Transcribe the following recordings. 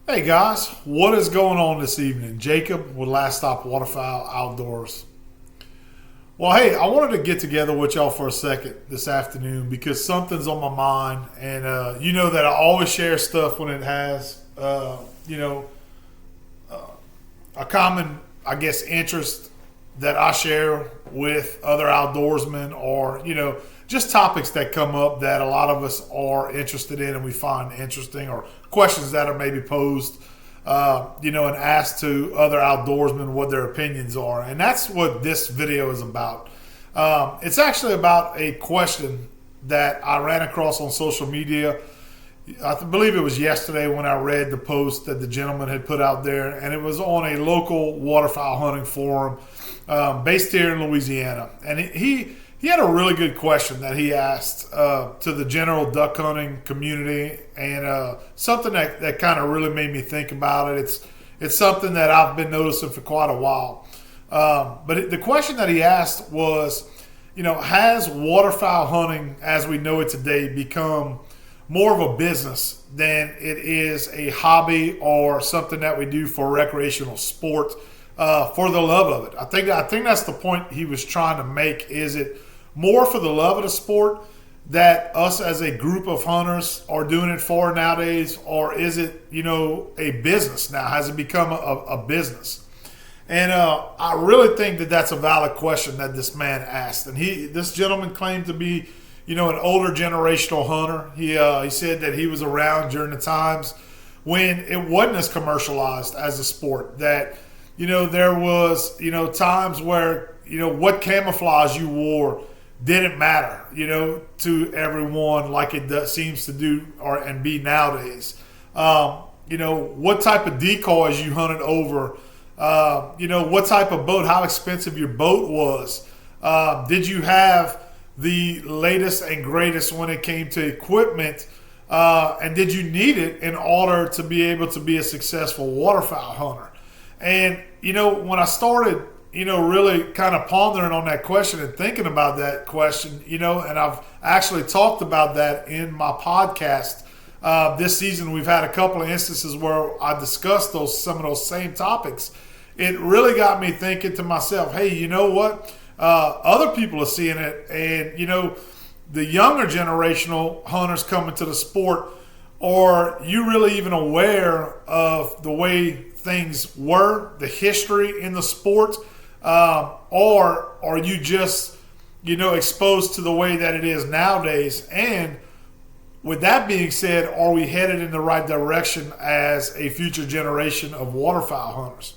Hey guys, what is going on this evening? Jacob with Last Stop Waterfowl Outdoors. Well, hey, I wanted to get together with y'all for a second this afternoon because something's on my mind, and you know that I always share stuff when it has, a common, I guess, interest that I share with other outdoorsmen, or just topics that come up that a lot of us are interested in and we find interesting, or questions that are maybe posed, and asked to other outdoorsmen what their opinions are. And that's what this video is about. It's actually about a question that I ran across on social media. I believe it was yesterday when I read the post that the gentleman had put out there, and it was on a local waterfowl hunting forum based here in Louisiana. And he had a really good question that he asked to the general duck hunting community, and something that kind of really made me think about it. It's something that I've been noticing for quite a while. But the question that he asked was, has waterfowl hunting as we know it today become more of a business than it is a hobby or something that we do for recreational sport, for the love of it? I think that's the point he was trying to make. Is it more for the love of the sport that us as a group of hunters are doing it for nowadays, or is it a business now? Has it become a business? And I really think that that's a valid question that this man asked. And this gentleman claimed to be an older generational hunter. He said that he was around during the times when it wasn't as commercialized as a sport. That there was times where what camouflage you wore didn't matter to everyone like it seems to do and be nowadays. What type of decoys you hunted over. What type of boat, how expensive your boat was. Did you have the latest and greatest when it came to equipment, and did you need it in order to be able to be a successful waterfowl hunter? And when I started really kind of pondering on that question and thinking about that question, and I've actually talked about that in my podcast this season. We've had a couple of instances where I discussed some of those same topics. It really got me thinking to myself, hey, you know what? Other people are seeing it, and the younger generational hunters coming to the sport, are you really even aware of the way things were, the history in the sport, or are you just exposed to the way that it is nowadays? And with that being said, are we headed in the right direction as a future generation of waterfowl hunters?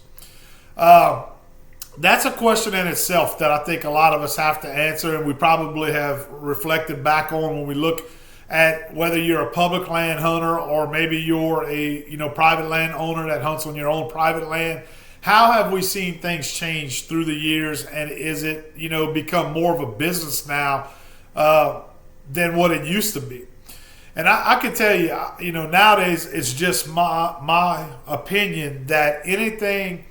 That's a question in itself that I think a lot of us have to answer, and we probably have reflected back on when we look at whether you're a public land hunter or maybe you're a private land owner that hunts on your own private land. How have we seen things change through the years, and is it become more of a business now than what it used to be? And I can tell you, nowadays it's just my opinion that anything.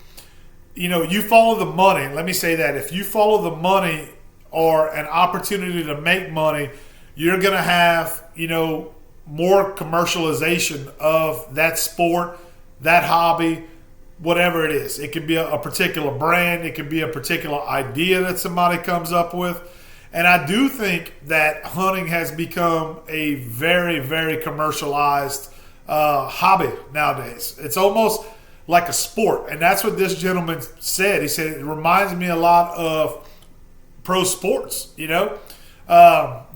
You follow the money. Let me say that. If you follow the money or an opportunity to make money, you're going to have, more commercialization of that sport, that hobby, whatever it is. It could be a particular brand. It could be a particular idea that somebody comes up with. And I do think that hunting has become a very, very commercialized hobby nowadays. It's almost like a sport, and that's what this gentleman said. He said it reminds me a lot of pro sports, the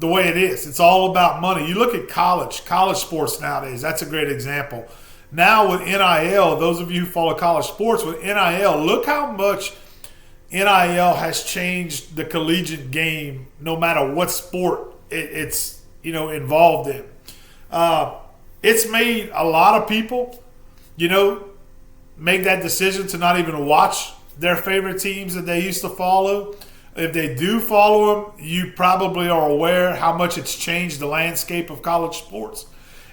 way it is. It's all about money. You look at college sports nowadays. That's a great example. Now with NIL, those of you who follow college sports, with NIL, look how much NIL has changed the collegiate game, no matter what sport it's involved in. It's made a lot of people, make that decision to not even watch their favorite teams that they used to follow. If they do follow them, you probably are aware how much it's changed the landscape of college sports.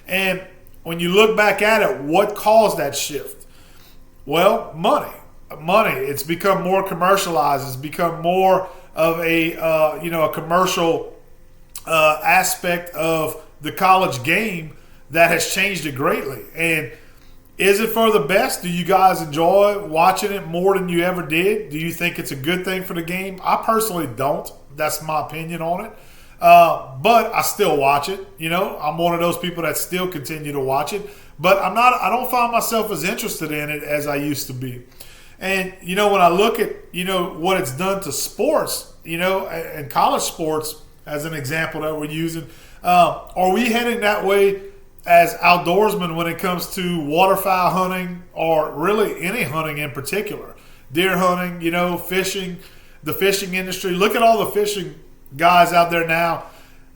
And when you look back at it, what caused that shift? Well, money. It's become more commercialized. It's become more of a commercial aspect of the college game that has changed it greatly. And Is it for the best? Do you guys enjoy watching it more than you ever did? Do you think it's a good thing for the game? I personally don't. That's my opinion on it. But I still watch it. I'm one of those people that still continue to watch it. But I don't find myself as interested in it as I used to be. And, when I look at, what it's done to sports, and college sports as an example that we're using, are we heading that way as outdoorsmen when it comes to waterfowl hunting, or really any hunting in particular? Deer hunting, fishing, the fishing industry. Look at all the fishing guys out there now,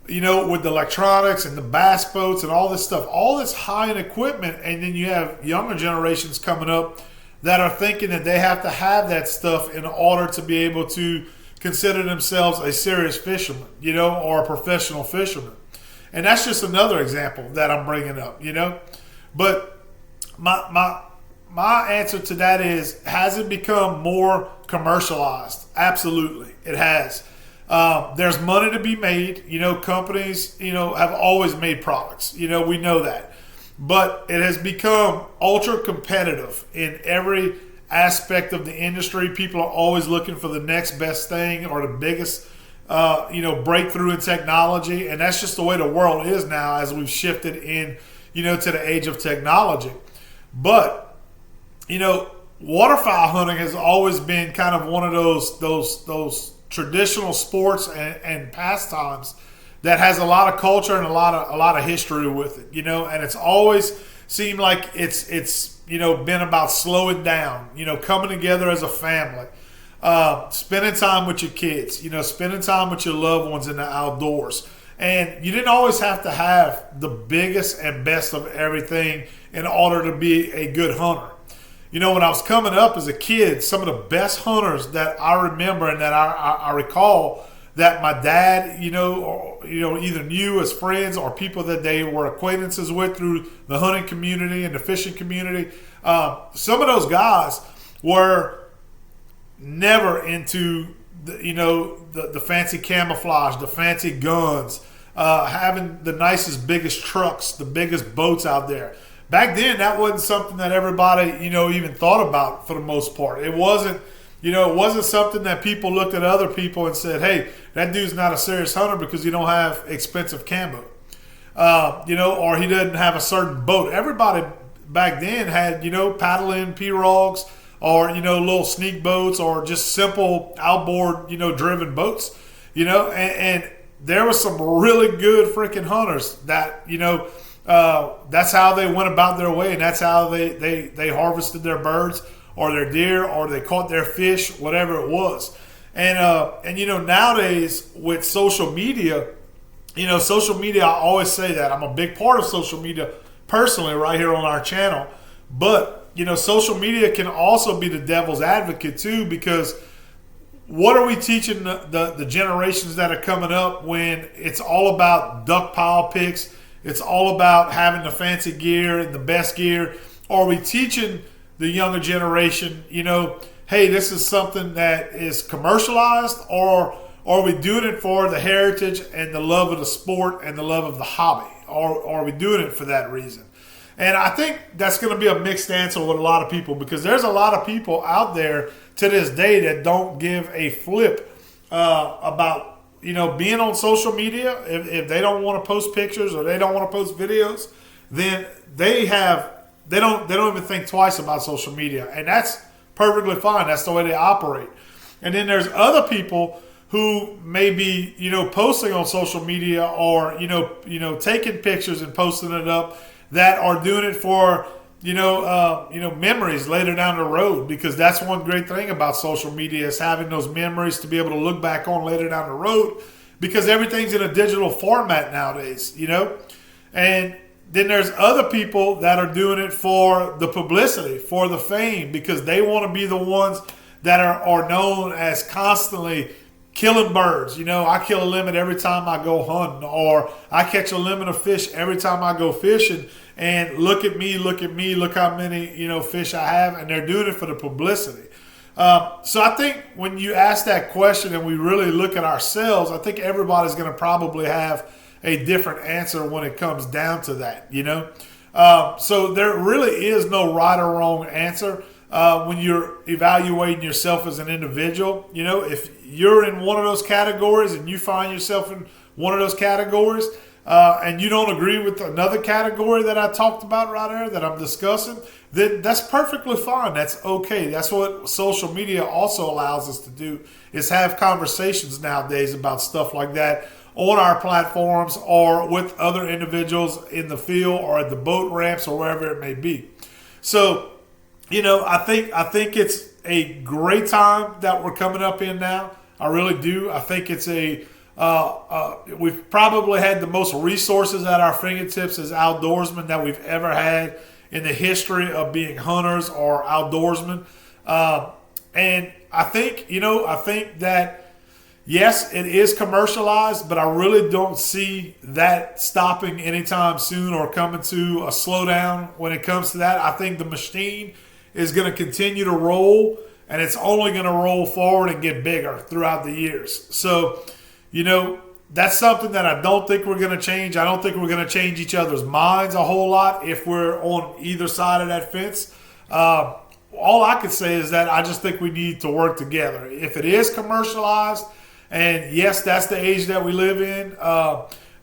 with the electronics and the bass boats and all this stuff, all this high-end equipment, and then you have younger generations coming up that are thinking that they have to have that stuff in order to be able to consider themselves a serious fisherman, or a professional fisherman. And that's just another example that I'm bringing up, But my answer to that is, has it become more commercialized? Absolutely, it has. There's money to be made. Companies, have always made products. We know that. But it has become ultra competitive in every aspect of the industry. People are always looking for the next best thing or the biggest breakthrough in technology, and that's just the way the world is now as we've shifted in, to the age of technology. But, waterfowl hunting has always been kind of one of those traditional sports and pastimes that has a lot of culture and a lot of history with it, and it's always seemed like it's been about slowing down, coming together as a family. Spending time with your kids, spending time with your loved ones in the outdoors. And you didn't always have to have the biggest and best of everything in order to be a good hunter. When I was coming up as a kid, some of the best hunters that I remember and that I recall that my dad, either knew as friends or people that they were acquaintances with through the hunting community and the fishing community, some of those guys were never into the fancy camouflage, the fancy guns, having the nicest, biggest trucks, the biggest boats out there. Back then, that wasn't something that everybody even thought about for the most part. It wasn't something that people looked at other people and said, "Hey, that dude's not a serious hunter because he don't have expensive camo, or he doesn't have a certain boat." Everybody back then had paddling pirogues, or little sneak boats, or just simple outboard driven boats, and there were some really good freaking hunters that that's how they went about their way, and that's how they harvested their birds or their deer, or they caught their fish, whatever it was. And nowadays with social media, I always say that I'm a big part of social media personally right here on our channel, but social media can also be the devil's advocate too, because what are we teaching the generations that are coming up when it's all about duck pile pics, it's all about having the fancy gear and the best gear? Are we teaching the younger generation, hey, this is something that is commercialized, or are we doing it for the heritage and the love of the sport and the love of the hobby? Or are we doing it for that reason? And I think that's going to be a mixed answer with a lot of people, because there's a lot of people out there to this day that don't give a flip about being on social media. If they don't want to post pictures or they don't want to post videos, then they don't even think twice about social media, and that's perfectly fine. That's the way they operate. And then there's other people who may be posting on social media, or taking pictures and posting it up, that are doing it for memories later down the road, because that's one great thing about social media, is having those memories to be able to look back on later down the road, because everything's in a digital format nowadays, and then there's other people that are doing it for the publicity, for the fame, because they want to be the ones that are known as constantly killing birds. I kill a limit every time I go hunting, or I catch a limit of fish every time I go fishing, and look at me, look how many fish I have, and they're doing it for the publicity. So I think when you ask that question and we really look at ourselves, I think everybody's going to probably have a different answer when it comes down to that. So there really is no right or wrong answer when you're evaluating yourself as an individual. If you're in one of those categories and you find yourself in one of those categories, and you don't agree with another category that I talked about right there that I'm discussing, then that's perfectly fine. That's okay. That's what social media also allows us to do, is have conversations nowadays about stuff like that on our platforms or with other individuals in the field or at the boat ramps or wherever it may be. So, I think it's a great time that we're coming up in now. I really do. I think it's we've probably had the most resources at our fingertips as outdoorsmen that we've ever had in the history of being hunters or outdoorsmen. And I think that, yes, it is commercialized, but I really don't see that stopping anytime soon or coming to a slowdown when it comes to that. I think the machine is going to continue to roll, and it's only going to roll forward and get bigger throughout the years. So, that's something that I don't think we're going to change. I don't think we're going to change each other's minds a whole lot if we're on either side of that fence. All I could say is that I just think we need to work together. If it is commercialized, and yes, that's the age that we live in,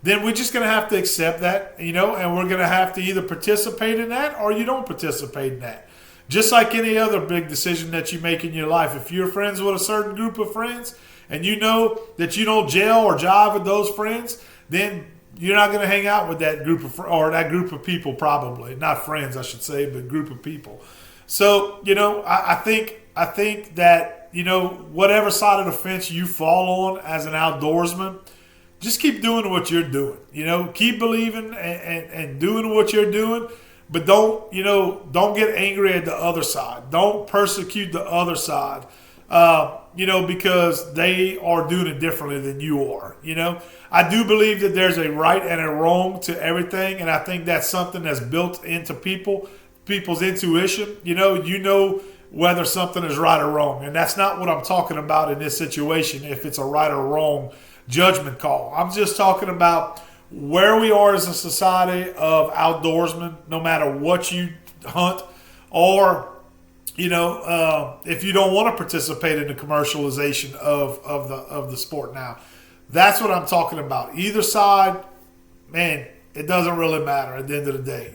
then we're just going to have to accept that, and we're going to have to either participate in that or you don't participate in that. Just like any other big decision that you make in your life. If you're friends with a certain group of friends and you know that you don't gel or jive with those friends, then you're not going to hang out with that group of that group of people, probably. Not friends, I should say, but group of people. So, I think that, whatever side of the fence you fall on as an outdoorsman, just keep doing what you're doing. Keep believing and doing what you're doing. But don't get angry at the other side. Don't persecute the other side, because they are doing it differently than you are. I do believe that there's a right and a wrong to everything, and I think that's something that's built into people's intuition. You know whether something is right or wrong, and that's not what I'm talking about in this situation. If it's a right or wrong judgment call, I'm just talking about where we are as a society of outdoorsmen, no matter what you hunt, or if you don't want to participate in the commercialization of the sport now. That's what I'm talking about. Either side, man, it doesn't really matter at the end of the day.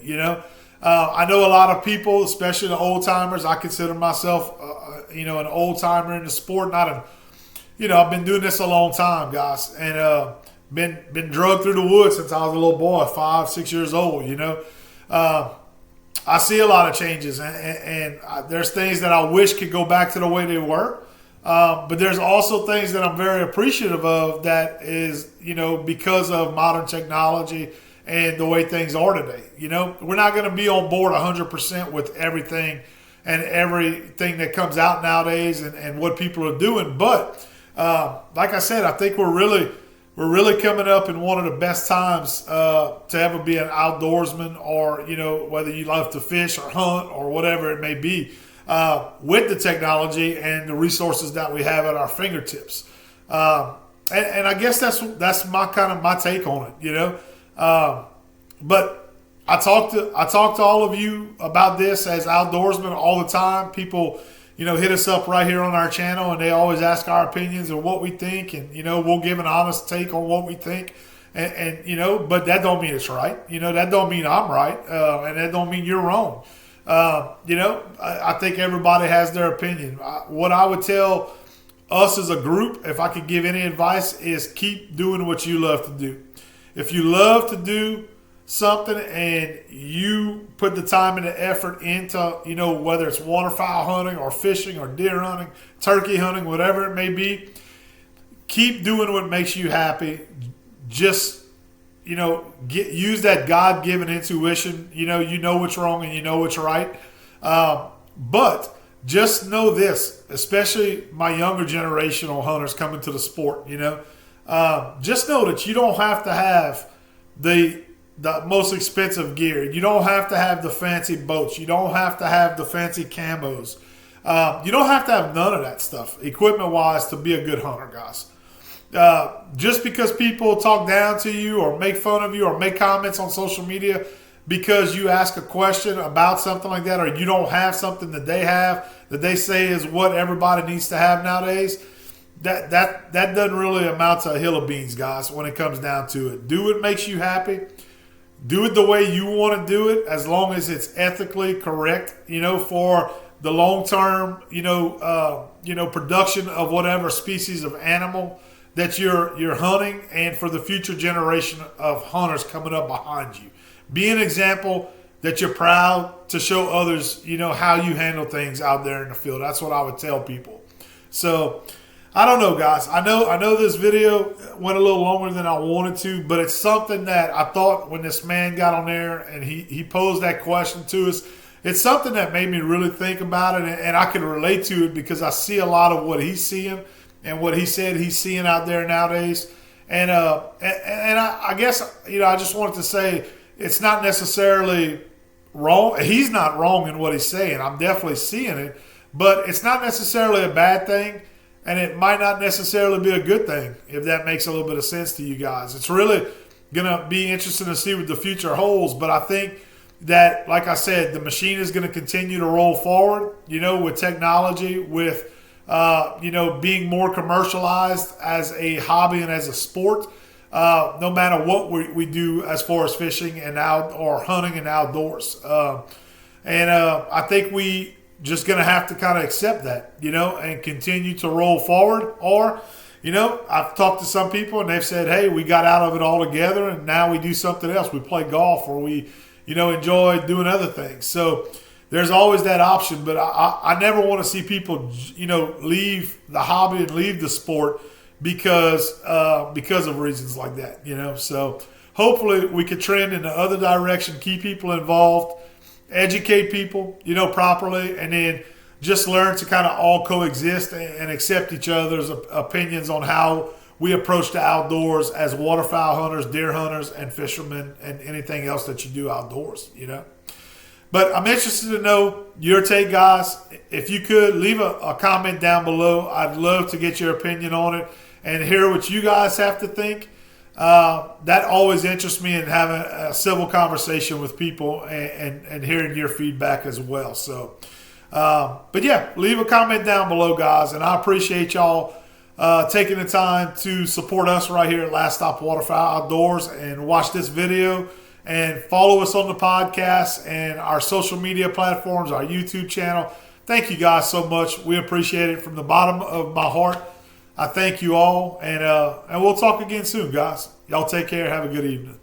I know a lot of people, especially the old timers. I consider myself, an old timer in the sport. I've been doing this a long time, guys, and been drugged through the woods since I was a little boy, 5-6 years old. I see a lot of changes, and there's things that I wish could go back to the way they were. But there's also things that I'm very appreciative of that is, because of modern technology and the way things are today. We're not going to be on board 100% with everything and everything that comes out nowadays and what people are doing. But like I said, I think we're really coming up in one of the best times to ever be an outdoorsman, or whether you love to fish or hunt or whatever it may be, with the technology and the resources that we have at our fingertips. And I guess that's my take on it. But I talk to all of you about this as outdoorsmen all the time. People hit us up right here on our channel, and they always ask our opinions and what we think, and we'll give an honest take on what we think, and but that don't mean it's right. That don't mean I'm right, and that don't mean you're wrong. I think everybody has their opinion. What I would tell us as a group, if I could give any advice, is keep doing what you love to do. If you love to do something and you put the time and the effort into, whether it's waterfowl hunting or fishing or deer hunting, turkey hunting, whatever it may be, keep doing what makes you happy. Just, use that God-given intuition. You know what's wrong and you know what's right. But just know this, especially my younger generational hunters coming to the sport, just know that you don't have to have the most expensive gear. You don't have to have the fancy boats. You don't have to have the fancy camos. You don't have to have none of that stuff, equipment-wise, to be a good hunter, guys. Just because people talk down to you or make fun of you or make comments on social media, because you ask a question about something like that, or you don't have something that they have that they say is what everybody needs to have nowadays. That doesn't really amount to a hill of beans, guys, when it comes down to it. Do what makes you happy. Do it the way you want to do it, as long as it's ethically correct, for the long-term, production of whatever species of animal that you're hunting, and for the future generation of hunters coming up behind you. Be an example that you're proud to show others, how you handle things out there in the field. That's what I would tell people. So, I don't know, guys. I know this video went a little longer than I wanted to, but it's something that I thought when this man got on there and he posed that question to us, it's something that made me really think about it, and I can relate to it because I see a lot of what he's seeing and what he said he's seeing out there nowadays. And I guess, I just wanted to say it's not necessarily wrong. He's not wrong in what he's saying. I'm definitely seeing it, but it's not necessarily a bad thing. And it might not necessarily be a good thing, if that makes a little bit of sense to you guys. It's really going to be interesting to see what the future holds. But I think that, like I said, the machine is going to continue to roll forward, with technology, with, being more commercialized as a hobby and as a sport, no matter what we do as far as fishing and or hunting and outdoors. I think we just going to have to kind of accept that, and continue to roll forward. Or, I've talked to some people and they've said, hey, we got out of it altogether and now we do something else. We play golf, or we, enjoy doing other things. So there's always that option. But I never want to see people, leave the hobby and leave the sport because of reasons like that, So hopefully we could trend in the other direction, keep people involved, educate people, properly, and then just learn to kind of all coexist and accept each other's opinions on how we approach the outdoors as waterfowl hunters, deer hunters, and fishermen, and anything else that you do outdoors, But I'm interested to know your take, guys. If you could, leave a comment down below. I'd love to get your opinion on it and hear what you guys have to think. That always interests me in having a civil conversation with people and hearing your feedback as well. So, but yeah, leave a comment down below, guys. And I appreciate y'all taking the time to support us right here at Last Stop Waterfowl Outdoors, and watch this video and follow us on the podcast and our social media platforms, our YouTube channel. Thank you guys so much. We appreciate it from the bottom of my heart. I thank you all, and we'll talk again soon, guys. Y'all take care. Have a good evening.